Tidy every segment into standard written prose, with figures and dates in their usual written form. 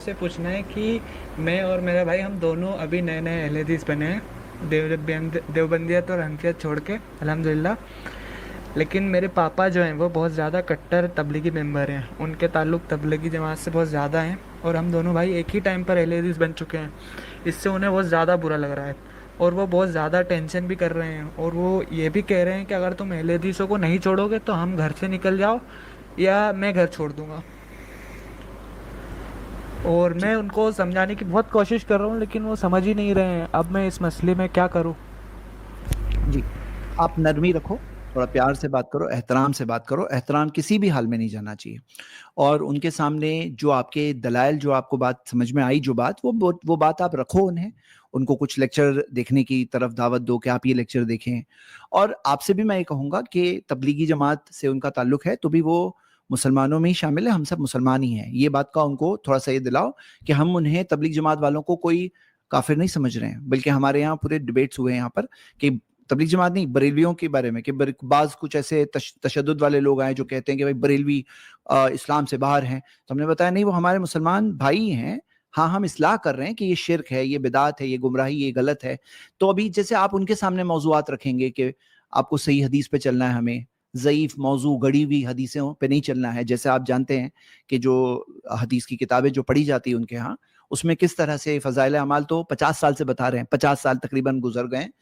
से पूछना है कि मैं और मेरा भाई हम दोनों अभी नए नए अहले हदीस बने हैं, देवबंदियत और हनफियत छोड़ के अल्हम्दुलिल्लाह। लेकिन मेरे पापा जो हैं वो बहुत ज़्यादा कट्टर तबलीगी मेंबर हैं, उनके ताल्लुक़ तबलीगी जमात से बहुत ज़्यादा हैं और हम दोनों भाई एक ही टाइम पर अहले हदीस बन चुके हैं। इससे उन्हें बहुत ज़्यादा बुरा लग रहा है और वो बहुत ज़्यादा टेंशन भी कर रहे हैं और वो ये भी कह रहे हैं कि अगर तुम अहले हदीसों को नहीं छोड़ोगे तो हम घर से निकल जाओ या मैं घर छोड़ दूँगा। और जी। मैं उनको समझाने की बहुत कोशिश कर रहा हूँ लेकिन वो समझ ही नहीं रहे हैं। अब मैं इस मसले में क्या करूँ? जी, आप नरमी रखो, थोड़ा प्यार से बात करो, एहतराम से बात करो। एहतराम किसी भी हाल में नहीं जाना चाहिए। और उनके सामने जो आपके दलाइल, जो आपको बात समझ में आई, जो बात वो बात आप रखो उन्हें। उनको कुछ लेक्चर देखने की तरफ दावत दो कि आप ये लेक्चर देखें। और आपसे भी मैं ये कहूँगा कि तबलीगी जमात से उनका ताल्लुक है तो भी वो मुसलमानों में ही शामिल है, हम सब मुसलमान ही हैं। ये बात का उनको थोड़ा-सा ये दिलाओ कि हम उन्हें तबलीग जमात वालों को कोई काफ़िर नहीं समझ रहे हैं। बल्कि हमारे यहाँ पूरे डिबेट्स हुए हैं यहाँ पर कि तबलीग जमात नहीं, बरेलवियों के बारे में कि बाज़ कुछ ऐसे तशद्दुद वाले लोग आए जो कहते हैं कि भाई बरेलवी इस्लाम से बाहर हैं। तो हमने बताया नहीं, वो हमारे मुसलमान भाई हैं। हाँ, हम इस्लाह कर रहे हैं कि ये शिर्क है, ये बिदात है, ये गुमराही, ये गलत है। तो अभी जैसे आप उनके सामने मौज़ूआत रखेंगे कि आपको सही हदीस पे चलना है, हमें ज़ईफ़ मौज़ू गढ़ी हुई हदीसों पे नहीं चलना है। जैसे आप जानते हैं कि जो हदीस की किताबें जो पढ़ी जाती हैं उनके यहाँ, उसमें किस तरह से फ़ज़ाइल अमाल तो 50 साल से बता रहे हैं, 50 साल तकरीबन गुज़र गए हैं।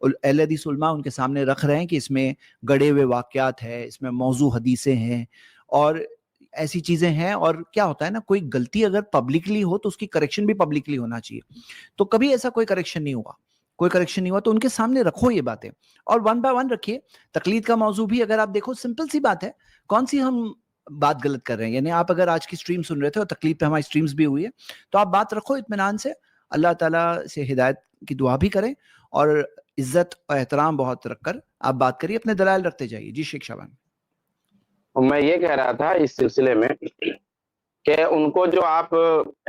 अहले हदीस उलमा उनके सामने रख रहे हैं कि इसमें गढ़े हुए वाक़यात है, इसमें मौज़ू हदीसें हैं और ऐसी चीज़ें हैं। और क्या होता है ना, कोई गलती अगर पब्लिकली हो तो उसकी करेक्शन भी पब्लिकली होना चाहिए। तो कभी ऐसा कोई करेक्शन नहीं हुआ, कोई करेक्शन नहीं हुआ, तो उनके सामने रखो ये बातें और वन बाय वन रखिए। तकलीद का मौजू भी अगर आप देखो, सिंपल सी बात है, कौन सी हम बात गलत कर रहे हैं। यानी आप अगर आज की स्ट्रीम सुन रहे थे और तकलीद पे हमारी स्ट्रीम्स भी हुई है, तो आप बात रखो इत्मीनान से, अल्लाह ताला से हिदायत की दुआ भी करें और इज्जत और एहतराम बहुत रखकर आप बात करिए, अपने दलाइल रखते जाइए। जी शेख शाबान। मैं ये कह रहा था इस सिलसिले में कि उनको जो आप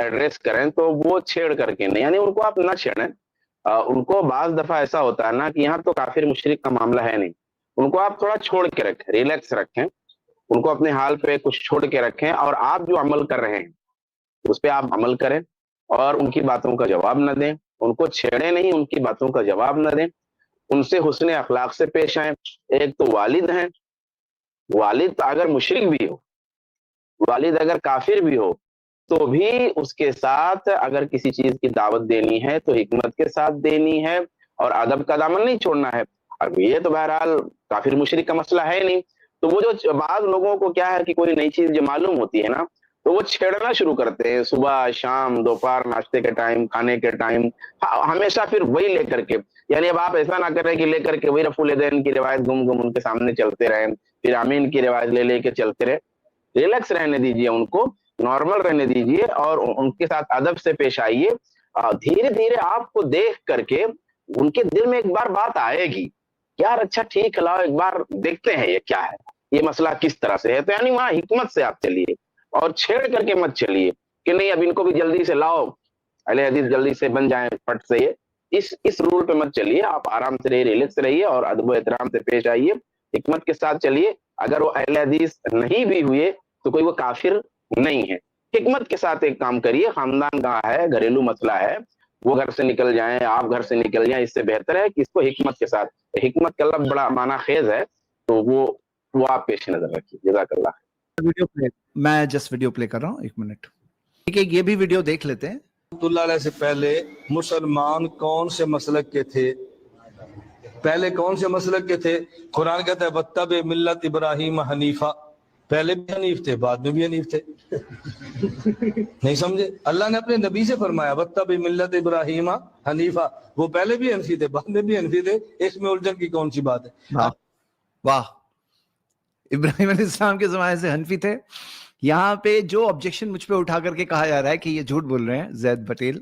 एड्रेस करें तो वो छेड़ करके नहीं, यानी उनको आप ना छेड़ें। उनको बाज़ दफ़ा ऐसा होता है ना कि यहाँ तो काफ़िर मुशरिक का मामला है नहीं। उनको आप थोड़ा छोड़ के रखें, रिलैक्स रखें। उनको अपने हाल पे कुछ छोड़ के रखें और आप जो अमल कर रहे हैं, उस पे आप अमल करें और उनकी बातों का जवाब ना दें। उनको छेड़ें नहीं, उनकी बातों का जवाब ना दें। उनसे हुस्न अखलाक से पेश आएँ। एक तो वालिद हैं, वालिद अगर मुशरिक भी हो, वालिद अगर काफिर भी हो, तो भी उसके साथ अगर किसी चीज़ की दावत देनी है, तो हिकमत के साथ देनी है और अदब का दामन नहीं छोड़ना है। अब ये तो बहरहाल काफिर मुशरिक का मसला है नहीं। तो वो जो बाज़ लोगों को क्या है कि कोई नई चीज़ जो मालूम होती है ना, तो वो छेड़ना शुरू करते हैं सुबह, शाम, दोपहर, नाश्ते के टाइम, खाने के टाइम। हमेशा फिर वही लेकर के, यानी अब आप ऐसा ना करें कि लेकर के वही रफ़ुल-यदैन की रिवायत घूम-घूम उनके सामने चलते रहें, फिर आमीन की रिवायत ले-ले के चलते रहें। रिलैक्स रहने दीजिए उनको, नॉर्मल रहने दीजिए और उनके साथ अदब से पेश आइए। धीरे-धीरे आपको देख करके उनके दिल में एक बार बात आएगी, यार अच्छा ठीक है, लाओ एक बार देखते हैं ये क्या है, ये मसला किस तरह से है। तो यानी वहाँ हिकमत से आप चलिए और छेड़ करके मत चलिए कि नहीं अब इनको भी जल्दी से लाओ, अहले हदीस जल्दी से बन जाएँ फट से ये। इस रूल पे मत चलिए, आप आराम से रहिए, रिलैक्स रहिए और अदब व एहतराम से पेश आइए, हिकमत के साथ चलिए। अगर वो अहले हदीस नहीं भी हुए तो कोई वो काफिर नहीं है। हिकमत के साथ एक काम करिए, खानदान का है, घरेलू मसला है, वो घर से निकल जाएँ, आप घर से निकल जाएँ, इससे बेहतर है कि इसको हिकमत के साथ, हिकमत का लफ्ज़ बड़ा माना ख़ेज़ है, तो वो आप पेश नज़र रखिए। जज़ाकल्लाह। वीडियो प्ले, मैं जस्ट वीडियो प्ले कर रहा हूँ, 1 मिनट। ठीक है, ये भी वीडियो देख लेते हैं। रहमतुल्लाह से पहले मुसलमान कौन से मसलक के थे? पहले कौन से मसलक के थे? कुरान कहता है वत्तब मिल्लत इब्राहिम हनीफा। पहले भी हनीफ थे, बाद में भी हनीफ थे। नहीं समझे? अल्लाह ने अपने नबी से फरमाया वत्तब मिल्लत इब्राहिम हनीफा। वो पहले भी हनफी थे, बाद में भी हनफी थे। इसमें उलझन की कौन सी बात है? वाह वाह, इब्राहिम अलैहिस्सलाम के जमाने से हनफी थे। यहाँ पे जो ऑब्जेक्शन मुझ पे उठा करके कहा जा रहा है कि ये झूठ बोल रहे हैं जैद पटेल,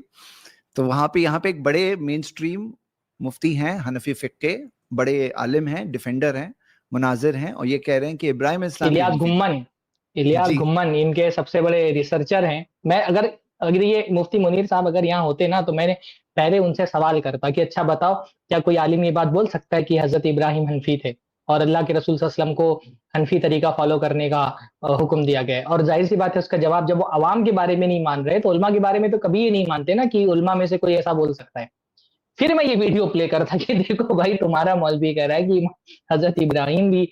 तो वहां पे यहाँ पे एक बड़े मेन स्ट्रीम मुफ्ती हैं, हनफी फिक्र के बड़े आलिम हैं, डिफेंडर हैं, मुनाजिर हैं, और ये कह रहे हैं कि इब्राहिम अलैहिस्सलाम भी इलियास हनफी थे। घुम्मन, इलियास जी घुम्मन इनके सबसे बड़े रिसर्चर हैं। मैं अगर अगर ये मुफ्ती मुनीर साहब अगर यहाँ होते ना, तो मैंने पहले उनसे सवाल करता कि अच्छा बताओ, क्या कोई आलिम ये बात बोल सकता है कि हजरत इब्राहिम हनफी थे? اور اللہ کے رسول صلی اللہ علیہ وسلم کو حنفی طریقہ فالو کرنے کا حکم دیا گیا ہے. اور ظاہر سی بات ہے اس کا جواب جب وہ عوام کے بارے میں نہیں مان رہے تو علماء کے بارے میں تو کبھی یہ نہیں مانتے نا کہ علماء میں سے کوئی ایسا بول سکتا ہے. پھر میں یہ ویڈیو پلے کرتا کہ دیکھو بھائی تمہارا مولوی کہہ رہا ہے کہ حضرت ابراہیم بھی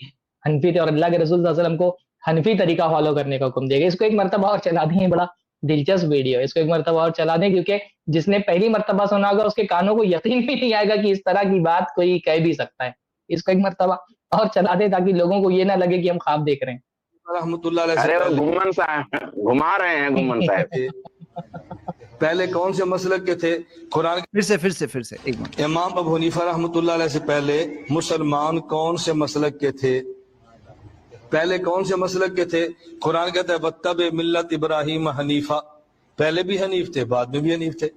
حنفی تھے اور اللہ کے رسول صلی اللہ علیہ وسلم کو حنفی طریقہ فالو کرنے کا حکم دیا گیا. اس کو ایک مرتبہ اور چلا دیں, بڑا دلچسپ ویڈیو ہے, اس کو ایک مرتبہ اور چلا دیں کیونکہ جس نے پہلی مرتبہ سنا ہوگا اس کے کانوں کو یقین بھی نہیں آئے گا کہ اس طرح کی بات کوئی کہہ بھی سکتا ہے. اس کو ایک مرتبہ اور چلا دیں تاکہ لوگوں کو یہ نہ لگے کہ ہم خواب دیکھ رہے ہیں. رحمۃ اللہ علیہ ارے وہ سے گھومن صاحب گھما رہے ہیں, گھومن صاحب پہلے کون سے مسلک کے تھے؟ قرآن پھر سے ایک منٹ. امام ابو حنیفہ رحمۃ اللہ علیہ سے پہلے مسلمان کون سے مسلک کے تھے؟ پہلے کون سے مسلک کے تھے؟ قرآن کہتا ہے وَاتَّبِعْ مِلَّةَ ابراہیم حنیفہ. پہلے بھی حنیف تھے, بعد میں بھی حنیف تھے.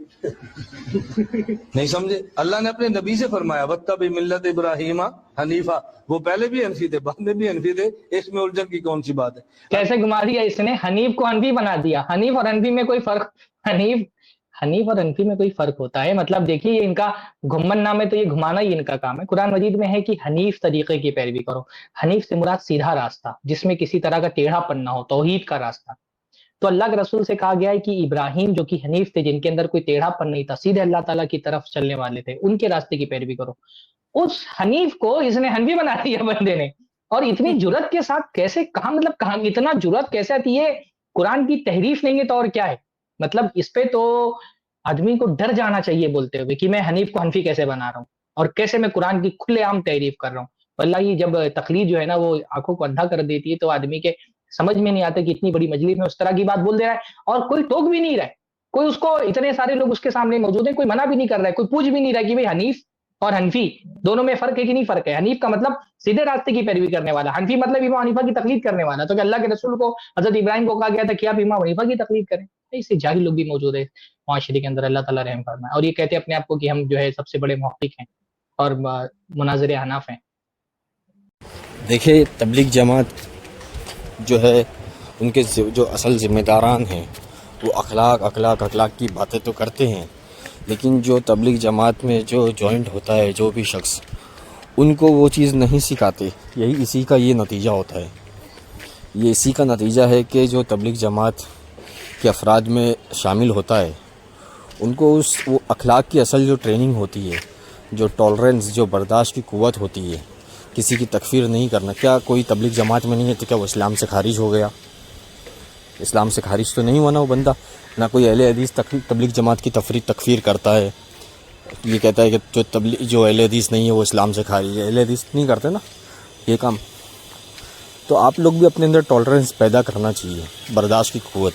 نہیں سمجھے؟ اللہ نے اپنے نبی سے فرمایا وَاتَّبِعْ مِلَّةَ ابراہیم حنیفہ. وہ پہلے بھی حنفی تھے, بعد میں بھی حنفی تھے. اس میں الجھن کی کون سی بات ہے؟ کیسے گھما دیا اس نے, حنیف کو حنفی بنا دیا. حنیف اور حنفی میں کوئی فرق, حنیف اور حنفی میں کوئی فرق ہوتا ہے؟ مطلب دیکھیے یہ ان کا گھمن نام ہے تو یہ گھمانا ہی ان کا کام ہے. قرآن مجید میں ہے کہ حنیف طریقے کی پیروی کرو. حنیف سے مراد سیدھا راستہ جس میں کسی طرح کا ٹیڑھا پن نہ ہو, توحید کا راستہ. تو اللہ کے رسول سے کہا گیا ہے کہ ابراہیم جو کہ حنیف تھے, جن کے اندر کوئی ٹیڑھا پن نہیں تھا, سیدھے اللہ تعالیٰ کی طرف چلنے والے تھے, ان کے راستے کی پیروی کرو. اس حنیف کو اس نے حنفی بنا دیا بندے نے. اور اتنی جرت کے ساتھ کیسے, کہاں اتنا جرت کیسے آتی ہے؟ قرآن کی تحریف نہیں ہے تو اور کیا ہے؟ مطلب اس پہ تو آدمی کو ڈر جانا چاہیے بولتے ہوئے کہ میں حنیف کو حنفی کیسے بنا رہا ہوں اور کیسے میں قرآن کی کھلے عام تحریف کر رہا ہوں. واللہ یہ جب تقلید جو ہے نا وہ آنکھوں کو اندھا کر دیتی ہے تو آدمی کے سمجھ میں نہیں آتا کہ اتنی بڑی مجلس میں اس طرح کی بات بول دے رہا ہے اور کوئی ٹوک بھی نہیں رہا ہے, کوئی اس کو, اتنے سارے لوگ اس کے سامنے موجود ہیں, کوئی منع بھی نہیں کر رہا ہے, کوئی پوچھ بھی نہیں رہا کہ بھئی حنیف اور حنفی دونوں میں فرق ہے کہ نہیں فرق ہے. حنیف کا مطلب سیدھے راستے کی پیروی کرنے والا, حنفی مطلب امام حنیفہ کی تقلید کرنے والا. تو کہ اللہ کے رسول کو حضرت ابراہیم کو کہا گیا تھا کہ آپ امام حنیفہ کی تقلید کریں. ایسے جاہل لوگ بھی موجود ہے معاشرے کے اندر, اللہ تعالیٰ رحم فرمائے. اور یہ کہتے ہیں اپنے آپ کو کہ ہم جو ہے سب سے بڑے محقق ہیں اور مناظر احناف ہیں. دیکھیں تبلیغ جماعت جو ہے ان کے جو اصل ذمہ داران ہیں وہ اخلاق کی باتیں تو کرتے ہیں, لیکن جو تبلیغ جماعت میں جو جوائنٹ ہوتا ہے جو بھی شخص, ان کو وہ چیز نہیں سکھاتے. اسی کا یہ نتیجہ ہوتا ہے. یہ اسی کا نتیجہ ہے کہ جو تبلیغ جماعت کے افراد میں شامل ہوتا ہے ان کو وہ اخلاق کی اصل جو ٹریننگ ہوتی ہے, جو ٹالرنس, جو برداشت کی قوت ہوتی ہے, کسی کی تکفیر نہیں کرنا. کیا کوئی تبلیغ جماعت میں نہیں ہے تو کیا وہ اسلام سے خارج ہو گیا؟ اسلام سے خارج تو نہیں ہوا نا وہ بندہ. نہ کوئی اہل حدیث تبلیغ جماعت کی تکفیر کرتا ہے, یہ کہتا ہے کہ جو اہل حدیث نہیں ہے وہ اسلام سے خارج ہے. اہل حدیث نہیں کرتے نا یہ کام. تو آپ لوگ بھی اپنے اندر ٹالرنس پیدا کرنا چاہیے, برداشت کی قوت.